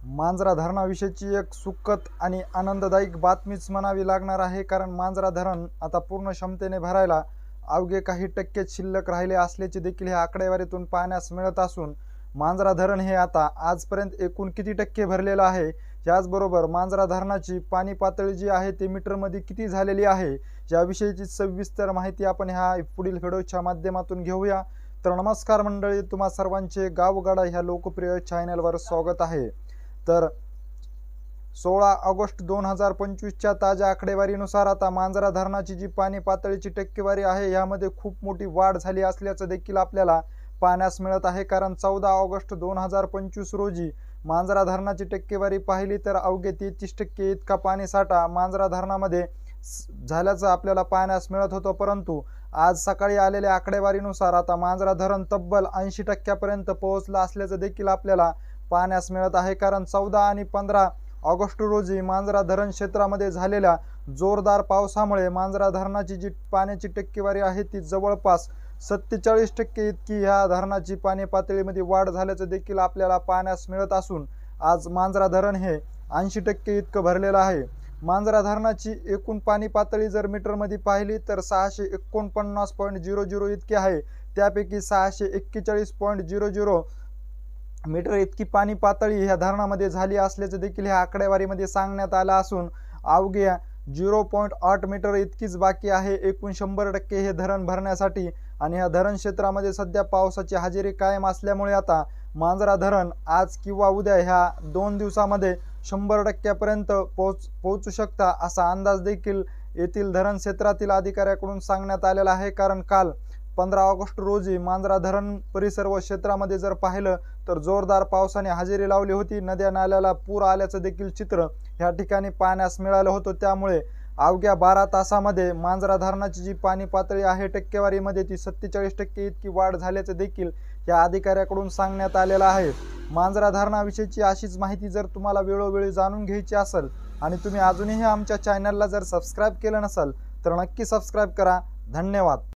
मांजरा धरणाविषयीची एक सुखद आणि आनंददायक बातमीच म्हणावी लागणार आहे, कारण मांजरा धरण आता पूर्ण क्षमतेने भरायला अवघे काही टक्केच शिल्लक राहिले असल्याचे देखील हे आकडेवारीतून पाहण्यास मिळत असून मांजरा धरण हे आता आजपर्यंत एकूण किती टक्के भरलेलं आहे, याचबरोबर मांजरा धरणाची पाणी पातळी जी आहे ती मीटरमध्ये किती झालेली आहे याविषयीची सविस्तर माहिती आपण ह्या पुढील व्हिडिओच्या माध्यमातून घेऊया। तर नमस्कार मंडळी, तुम्हा सर्वांचे गावगाडा ह्या लोकप्रिय चॅनलवर स्वागत आहे। तर 16 ऑगस्ट 2025च्या ताज्या आकडेवारीनुसार आता मांजरा धरणाची जी पाणी पातळीची टक्केवारी आहे यामध्ये खूप मोठी वाढ झाली असल्याचं देखील आपल्याला पाहण्यास मिळत आहे, कारण 14 ऑगस्ट 2025 रोजी मांजरा धरणाची टक्केवारी पाहिली तर अवघे 33% इतका पाणीसाठा मांजरा धरणामध्ये झाल्याचं आपल्याला पाहण्यास मिळत होतं। परंतु आज सकाळी आलेल्या आकडेवारीनुसार आता मांजरा धरण तब्बल 80% पोहोचलं असल्याचं देखील आपल्याला पाहण्यास मिळत आहे, कारण 14 आणि 15 ऑगस्ट रोजी मांजरा धरण क्षेत्रामध्ये झालेल्या जोरदार पावसामुळे मांजरा धरणाची जी पाण्याची टक्केवारी आहे ती जवळपास 47% इतकी ह्या धरणाची पाणी पातळीमध्ये वाढ झाल्याचं देखील आपल्याला पाहण्यास मिळत असून आज मांजरा धरण हे 80% इतकं भरलेलं आहे। मांजरा धरणाची एकूण पाणी पातळी जर मीटरमध्ये पाहिली तर 649.00 इतकी आहे, त्यापैकी 641.00 मीटर इतकी पाणी पातळी ह्या धरणामध्ये झाली असल्याचं देखील ह्या आकडेवारीमध्ये सांगण्यात आलं असून अवघ्या 0.8 मीटर इतकीच बाकी आहे एकूण 100% हे धरण भरण्यासाठी। आणि ह्या धरण क्षेत्रामध्ये सध्या पावसाची हजेरी कायम असल्यामुळे आता मांजरा धरण आज किंवा उद्या ह्या 2 दिवसामध्ये 100% पर्यंत पोहोचू शकता असा अंदाज देखील येथील धरण क्षेत्रातील अधिकाऱ्याकडून सांगण्यात आलेला आहे, कारण काल 15 ऑगस्ट रोजी मांजरा धरण परिसर व क्षेत्रामध्ये जर पाहिलं तर जोरदार पावसाने हजेरी लावली होती। नद्या नाल्याला पूर आल्याचं देखील चित्र या ठिकाणी पाहण्यास मिळालं होतं। त्यामुळे अवघ्या 12 तासामध्ये मांजरा धरणाची जी पाणी पातळी आहे टक्केवारीमध्ये ती 47% इतकी वाढ झाल्याचं देखील या अधिकाऱ्याकडून सांगण्यात आलेलं आहे। मांजरा धरणाविषयीची अशीच माहिती जर तुम्हाला वेळोवेळी जाणून घ्यायची असेल आणि तुम्ही अजूनही आमच्या चॅनलला जर सबस्क्राईब केलं नसेल तर नक्की सबस्क्राईब करा। धन्यवाद।